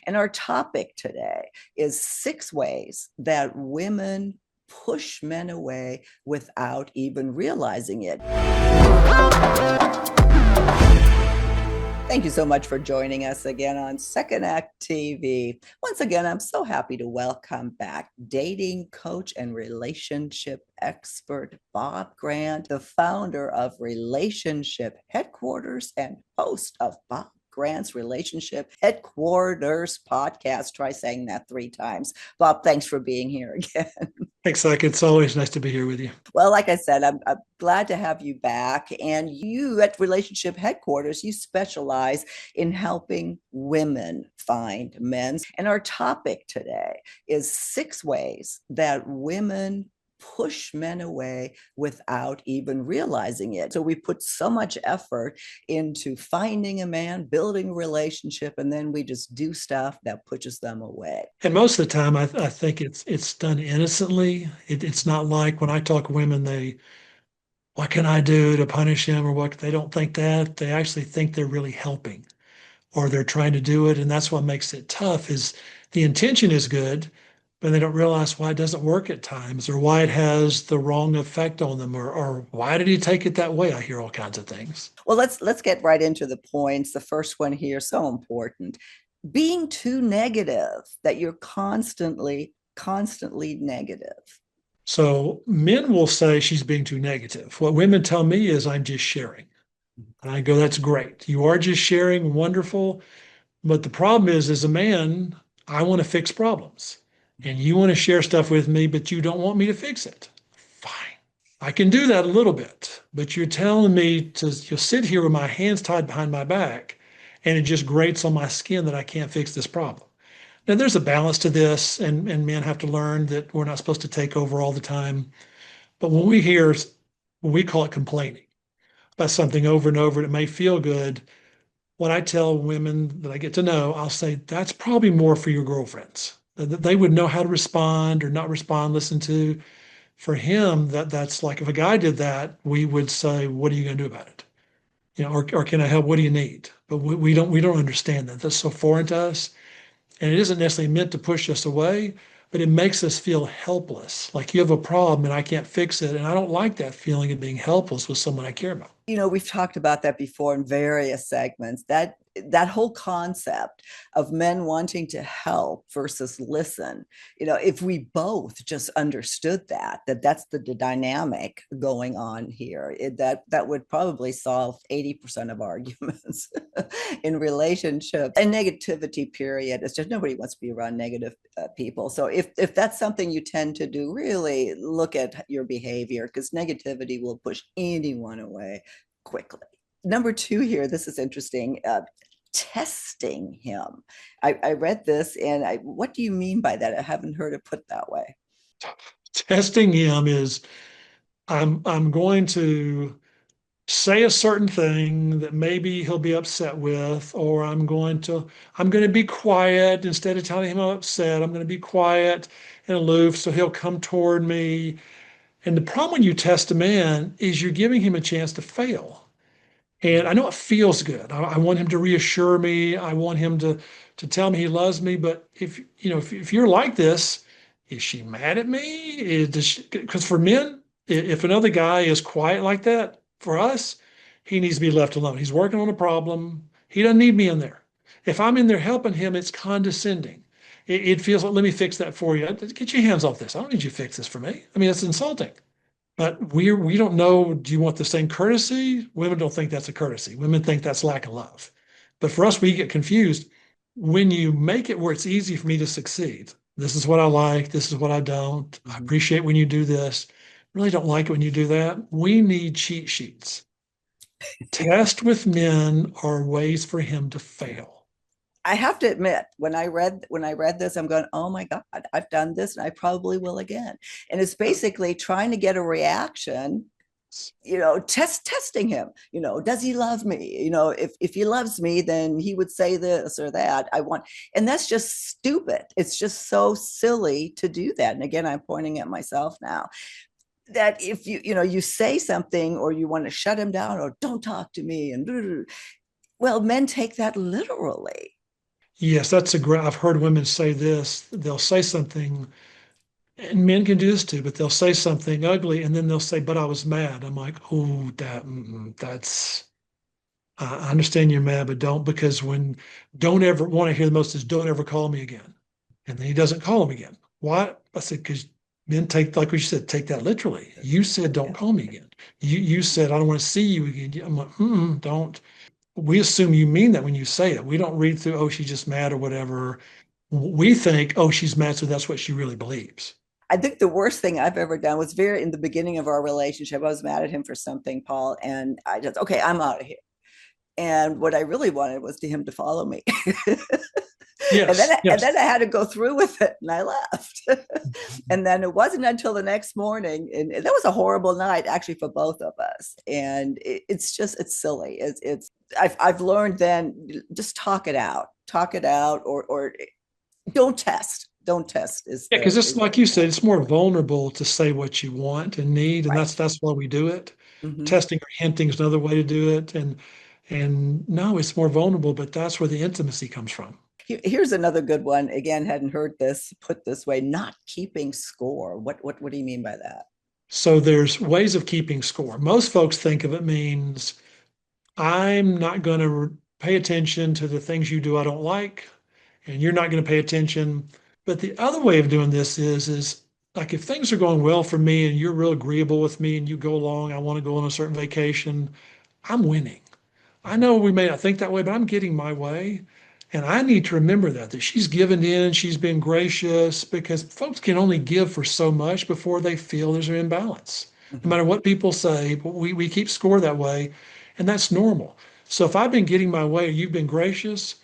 And our topic today is 6 ways that women push men away without even realizing it. Thank you so much for joining us again on Second Act TV. Once again, I'm so happy to welcome back dating coach and relationship expert Bob Grant, the founder of Relationship Headquarters and host of Bob Grant's Relationship Headquarters podcast. Try saying that 3 times. Bob, thanks for being here again. Thanks, Zach. It's always nice to be here with you. Well, like I said, I'm glad to have you back. And you at Relationship Headquarters, you specialize in helping women find men. And our topic today is 6 ways that women push men away without even realizing it. So we put so much effort into finding a man, building a relationship, and then we just do stuff that pushes them away. And most of the time, I think it's done innocently. It's not like when I talk to women, what can I do to punish him or what? They don't think that. They actually think they're really helping or they're trying to do it. And that's what makes it tough is the intention is good, but they don't realize why it doesn't work at times or why it has the wrong effect on them or why did he take it that way? I hear all kinds of things. Well, let's get right into the points. The first one here, so important. Being too negative, that you're constantly negative. So men will say she's being too negative. What women tell me is I'm just sharing. And I go, that's great. You are just sharing, wonderful. But the problem is, as a man, I want to fix problems. And you want to share stuff with me, but you don't want me to fix it. Fine. I can do that a little bit. But you're telling me to sit here with my hands tied behind my back, and it just grates on my skin that I can't fix this problem. Now, there's a balance to this, and men have to learn that we're not supposed to take over all the time. But when we call it complaining about something over and over, and it may feel good. When I tell women that I get to know, I'll say, that's probably more for your girlfriends. That they would know how to respond or not respond, listen to. For him, that's like if a guy did that, we would say, what are you going to do about it? Or can I help? What do you need? But we don't understand that. That's so foreign to us. And it isn't necessarily meant to push us away, but it makes us feel helpless. Like you have a problem and I can't fix it. And I don't like that feeling of being helpless with someone I care about. We've talked about that before in various segments, that whole concept of men wanting to help versus listen. If we both just understood that's the dynamic going on here, that would probably solve 80% of arguments in relationships. And negativity, period. It's just nobody wants to be around negative people. So if that's something you tend to do, really look at your behavior, because negativity will push anyone away quickly. Number 2 here, this is interesting. Testing him. I read this, and what do you mean by that? I haven't heard it put that way. Testing him is I'm going to say a certain thing that maybe he'll be upset with, or I'm going to be quiet instead of telling him I'm upset. I'm going to be quiet and aloof so he'll come toward me. And the problem when you test a man is you're giving him a chance to fail. And I know it feels good. I want him to reassure me. I want him to tell me he loves me. But if you're like this, is she mad at me? Because for men, if another guy is quiet like that, for us, he needs to be left alone. He's working on a problem. He doesn't need me in there. If I'm in there helping him, it's condescending. It feels like, let me fix that for you. Get your hands off this. I don't need you to fix this for me. I mean, it's insulting. But we don't know, do you want the same courtesy? Women don't think that's a courtesy. Women think that's lack of love. But for us, we get confused. When you make it where it's easy for me to succeed, this is what I like, this is what I don't. I appreciate when you do this. Really don't like it when you do that. We need cheat sheets. Test with men are ways for him to fail. I have to admit, when I read this, I'm going, oh my God, I've done this and I probably will again. And it's basically trying to get a reaction, testing him, does he love me? If he loves me, then he would say this or that. And that's just stupid. It's just so silly to do that. And again, I'm pointing at myself now. That if you say something or you want to shut him down or don't talk to me, and well, men take that literally. Yes, that's a great. I've heard women say this. They'll say something, and men can do this too, but they'll say something ugly, and then they'll say, "But I was mad." I'm like, "Oh, that's." I understand you're mad, but don't because when don't ever want to hear the most is don't ever call me again, and then he doesn't call him again. Why? I said because men take like we said take that literally. You said don't Yeah. call me again. You said I don't want to see you again. I'm like, don't. We assume you mean that when you say it. We don't read through, oh, she's just mad or whatever. We think, oh, she's mad, so that's what she really believes. I think the worst thing I've ever done was very in the beginning of our relationship. I was mad at him for something, Paul, and I just, okay, I'm out of here. And what I really wanted was to him to follow me. Yes, And yes. then I had to go through with it and I left. And then it wasn't until the next morning, and that was a horrible night actually for both of us. And it's just it's silly. I've learned then just talk it out, or don't test is Yeah, because the it's like you said, it's more vulnerable to say what you want and need, and right. that's why we do it. Mm-hmm. Testing or hinting is another way to do it, and no, it's more vulnerable, but that's where the intimacy comes from. Here's another good one. Again, hadn't heard this put this way. Not keeping score. What do you mean by that? So there's ways of keeping score. Most folks think of it means I'm not going to pay attention to the things you do I don't like, and you're not going to pay attention. But the other way of doing this is like if things are going well for me and you're real agreeable with me and you go along, I want to go on a certain vacation, I'm winning. I Mm-hmm. know we may not think that way, but I'm getting my way. And I need to remember that she's given in, she's been gracious because folks can only give for so much before they feel there's an imbalance. No Mm-hmm. matter what people say, but we keep score that way, and that's normal. So if I've been getting my way, you've been gracious,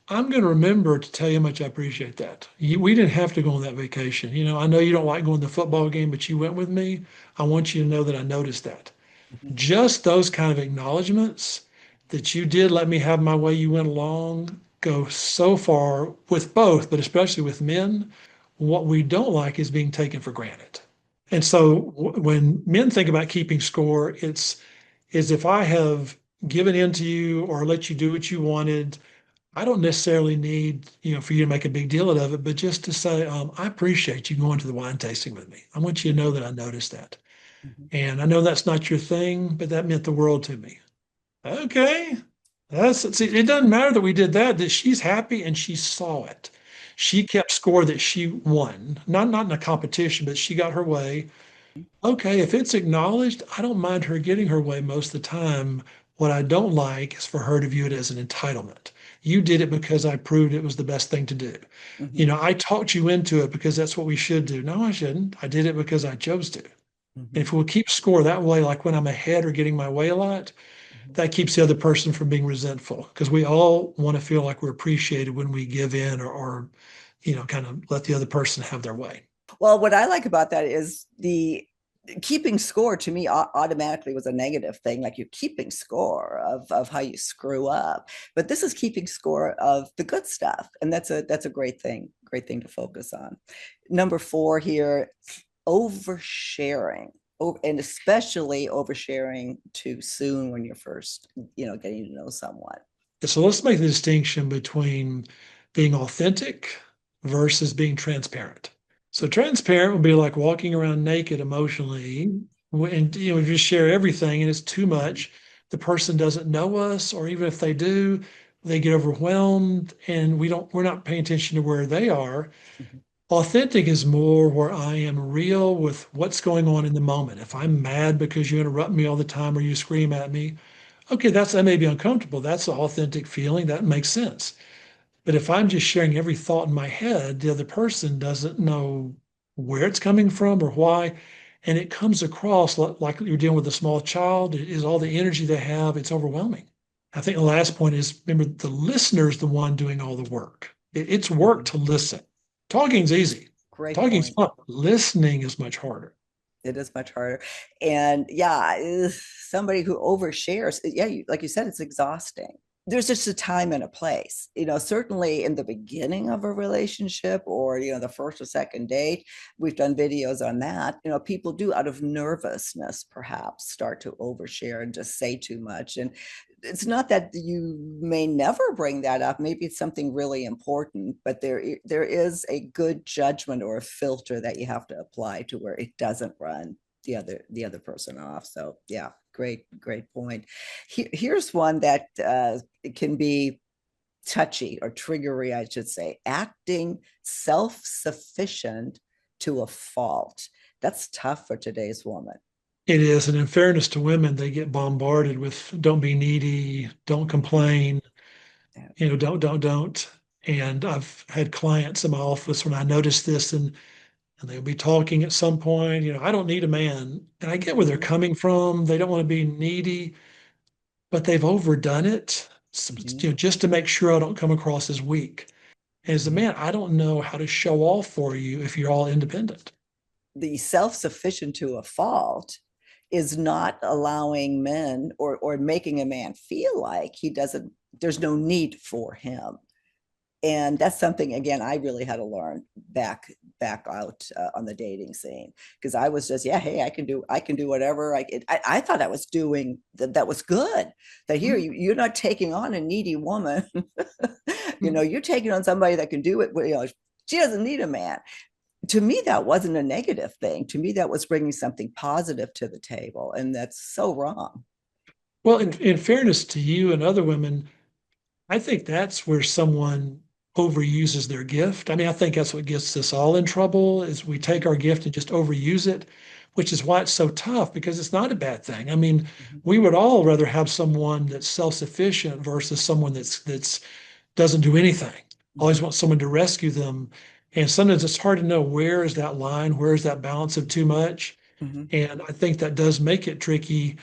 I'm going to remember to tell you how much I appreciate that. We didn't have to go on that vacation. I know you don't like going to the football game, but you went with me. I want you to know that I noticed that. Mm-hmm. Just those kind of acknowledgments that you did let me have my way, you went along, go so far with both, but especially with men. What we don't like is being taken for granted. And so when men think about keeping score, it's is if I have given in to you or let you do what you wanted, I don't necessarily need, for you to make a big deal out of it, but just to say, I appreciate you going to the wine tasting with me. I want you to know that I noticed that. Mm-hmm. And I know that's not your thing, but that meant the world to me. Okay. See, it doesn't matter that we did that, that she's happy and she saw it. She kept score that she won. Not in a competition, but she got her way. Okay, if it's acknowledged, I don't mind her getting her way most of the time. What I don't like is for her to view it as an entitlement. You did it because I proved it was the best thing to do. Mm-hmm. I talked you into it because that's what we should do. No, I shouldn't. I did it because I chose to. And Mm-hmm. if we'll keep score that way, like when I'm ahead or getting my way a lot, that keeps the other person from being resentful because we all want to feel like we're appreciated when we give in or kind of let the other person have their way. Well, what I like about that is the keeping score to me automatically was a negative thing. Like you're keeping score of how you screw up, but this is keeping score of the good stuff, and that's a great thing to focus on. Number four here, oversharing. And especially oversharing too soon when you're first, getting to know someone. So let's make the distinction between being authentic versus being transparent. So transparent would be like walking around naked emotionally, and we just share everything, and it's too Mm-hmm. much. The person doesn't know us, or even if they do, they get overwhelmed, and we're not paying attention to where they are. Mm-hmm. Authentic is more where I am real with what's going on in the moment. If I'm mad because you interrupt me all the time or you scream at me, okay, that may be uncomfortable. That's an authentic feeling. That makes sense. But if I'm just sharing every thought in my head, the other person doesn't know where it's coming from or why. And it comes across like you're dealing with a small child. It is all the energy they have. It's overwhelming. I think the last point is remember the listener is the one doing all the work. It's work Mm-hmm. to listen. Talking's easy. Great Talking's point. fun. Listening is much harder. It is much harder. And yeah, somebody who overshares, yeah, like you said, it's exhausting. There's just a time and a place, certainly in the beginning of a relationship, or, the first or second date. We've done videos on that. People do, out of nervousness, perhaps start to overshare and just say too much. And it's not that you may never bring that up. Maybe it's something really important, but there is a good judgment or a filter that you have to apply to where it doesn't run the other person off. So yeah, great point. Here's one that can be touchy or triggery, I should say. Acting self-sufficient to a fault. That's tough for today's woman. It is. And in fairness to women, they get bombarded with don't be needy, don't complain, Yeah. don't. And I've had clients in my office when I notice this and they'll be talking at some point, I don't need a man. And I get where they're Mm-hmm. coming from. They don't want to be needy, but they've overdone it, Mm-hmm. just to make sure I don't come across as weak. And as a Mm-hmm. man, I don't know how to show off for you if you're all independent. The self-sufficient to a fault is not allowing men or making a man feel like he doesn't, there's no need for him. And that's something, again, I really had to learn back out on the dating scene, because I was just, yeah, hey, I can do whatever I thought I was doing, that was good, that here you're not taking on a needy woman. You're taking on somebody that can do it. She doesn't need a man. To me, that wasn't a negative thing. To me, that was bringing something positive to the table, and that's so wrong. Well, in fairness to you and other women, I think that's where someone overuses their gift. I mean, I think that's what gets us all in trouble is we take our gift and just overuse it, which is why it's so tough because it's not a bad thing. I mean, Mhm. we would all rather have someone that's self-sufficient versus someone that's doesn't do anything. Always Mhm. want someone to rescue them. And sometimes it's hard to know where is that line, where is that balance of too much. Mhm. And I think that does make it tricky.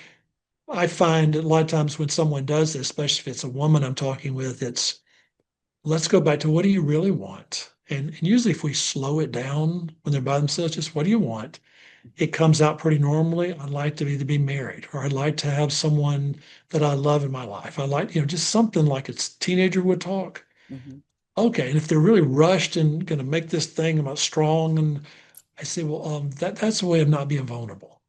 I find a lot of times when someone does this, especially if it's a woman I'm talking with, it's let's go back to what do you really want? And usually if we slow it down when they're by themselves, just what do you want? It comes out pretty normally. I'd like to either be married or I'd like to have someone that I love in my life. I like, just something like a teenager would talk. Mhm. Okay. And if they're really rushed and going to make this thing about strong, and I say, well, that's a way of not being vulnerable.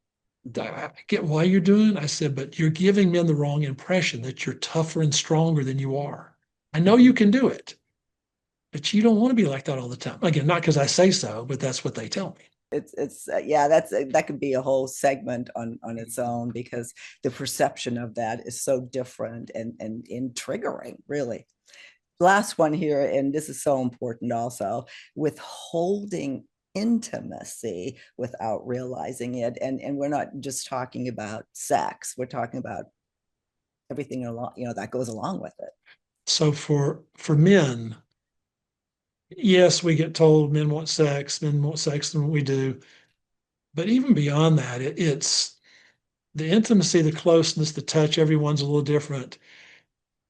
Mhm. I get why you're doing it. I said, but you're giving men the wrong impression that you're tougher and stronger than you are. I know you Mhm. can do it, but you don't want to be like that all the time. Again, not because I say so, but that's what they tell me. It's yeah, that could be a whole segment on its own, because the perception of that is so different and in triggering, really. Last one here, and this is so important also: withholding intimacy without realizing it. And we're not just talking about sex, we're talking about everything along, that goes along with it. So for men, yes, we get told men want sex than we do. But even beyond that, it's the intimacy, the closeness, the touch, everyone's a little different.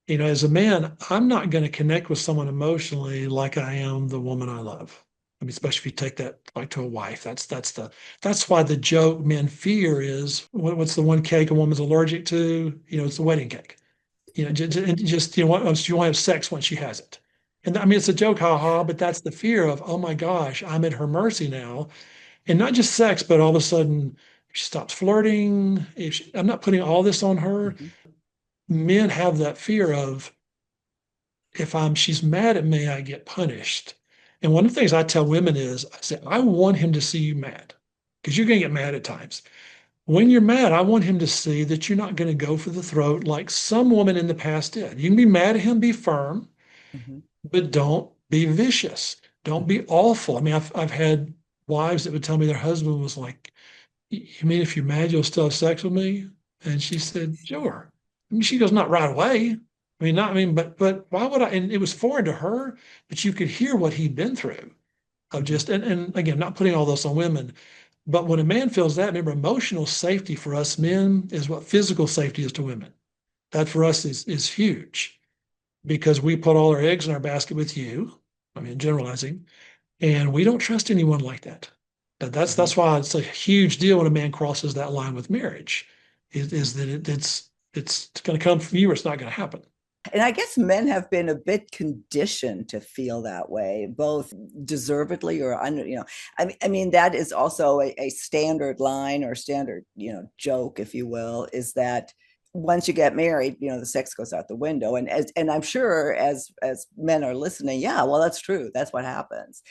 As a man, I'm not going to connect with someone emotionally like I am the woman I love. I mean, especially if you take that like to a wife. That's why the joke men fear is what's the one cake a woman's allergic to? It's the wedding cake. Just you want to have sex when she has it. And I mean, it's a joke, ha ha, but that's the fear of, oh my gosh, I'm at her mercy now. And not just sex, but all of a sudden she stops flirting. I'm not putting all this on her. Mhm. Men have that fear of if she's mad at me, I get punished. And one of the things I tell women is, I say, I want him to see you mad because you're going to get mad at times. When you're mad, I want him to see that you're not going to go for the throat like some woman in the past did. You can be mad at him, be firm, Mhm. but don't be vicious. Don't Mhm. be awful. I mean, I've had wives that would tell me their husband was like, you mean if you're mad, you'll still have sex with me? And she said, sure. I mean, she goes, not right away. I mean, not, I mean, but why would I? And it was foreign to her, but you could hear what he'd been through of Mhm. just, and again, not putting all this on women, but when a man feels that, remember, emotional safety for us men is what physical safety is to women. That for us is huge because we put all our eggs in our basket with you. I mean, generalizing, and we don't trust anyone like that. That's Mhm. why it's a huge deal when a man crosses that line with marriage, is that it's going to come from you or it's not going to happen. And I guess men have been a bit conditioned to feel that way, both deservedly or I mean that is also a standard line or standard, joke, if you will, is that once you get married, the sex goes out the window. And I'm sure as men are listening, yeah, well, that's true. That's what happens.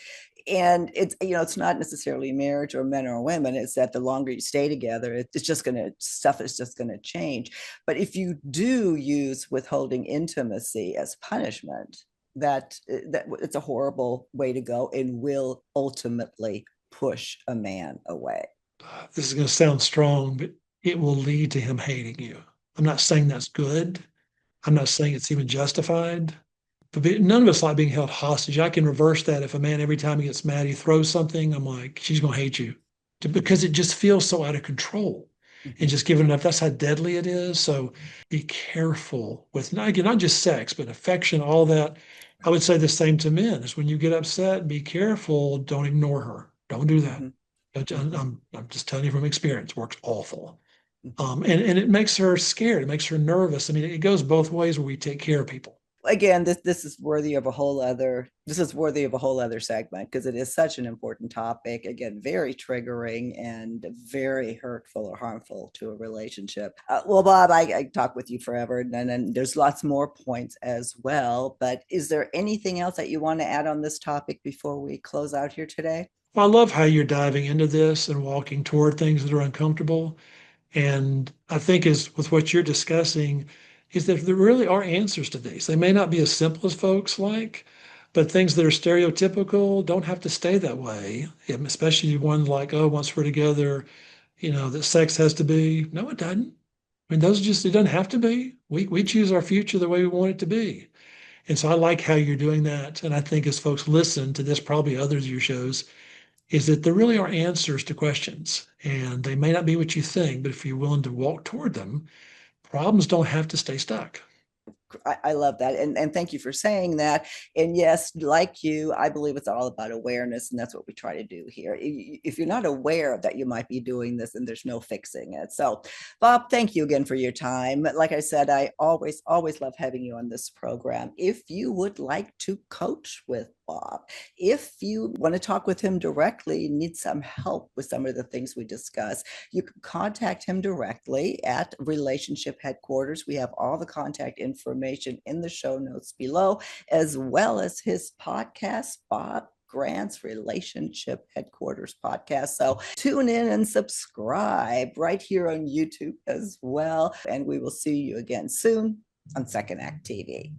And it's not necessarily marriage or men or women. It's that the longer you stay together, it's just stuff is just gonna change. But if you do use withholding intimacy as punishment, that it's a horrible way to go and will ultimately push a man away. This is going to sound strong, but it will lead to him hating you. I'm not saying that's good. I'm not saying it's even justified. But none of us like being held hostage. I can reverse that. If a man, every time he gets mad, he throws something, I'm like, she's going to hate you because it just feels so out of control. And Mm-hmm. just giving enough, that's how deadly it is. So be careful with, again, not just sex, but affection, all that. I would say the same to men is when you get upset, be careful. Don't ignore her. Don't do that. Mm-hmm. Mm-hmm. I'm just telling you from experience, works awful. Mm-hmm. And it makes her scared. It makes her nervous. I mean, it goes both ways where we take care of people. Again, this is worthy of a whole other segment because it is such an important topic. Again, very triggering and very hurtful or harmful to a relationship. Well, Bob, I talk with you forever, and there's lots more points as well. But is there anything else that you want to add on this topic before we close out here today? Well, I love how you're diving into this and walking toward things that are uncomfortable. And I think is with what you're discussing is that there really are answers to these. They may not be as simple as folks like, but things that are stereotypical don't have to stay that way. Especially one like, oh, once we're together, that sex has to be. No, it doesn't. I mean, it doesn't have to be. We choose our future the way we want it to be. And so I like how you're doing that. And I think as folks listen to this, probably others of your shows, is that there really are answers to questions. And they may not be what you think, but if you're willing to walk toward them, problems don't have to stay stuck. I love that. And thank you for saying that. And yes, like you, I believe it's all about awareness. And that's what we try to do here. If you're not aware that you might be doing this, and there's no fixing it. So, Bob, thank you again for your time. Like I said, I always love having you on this program. If you would like to coach with Bob, if you want to talk with him directly, need some help with some of the things we discuss, you can contact him directly at Relationship Headquarters. We have all the contact information in the show notes below, as well as his podcast, Bob Grant's Relationship Headquarters podcast. So tune in and subscribe right here on YouTube as well. And we will see you again soon on Second Act TV.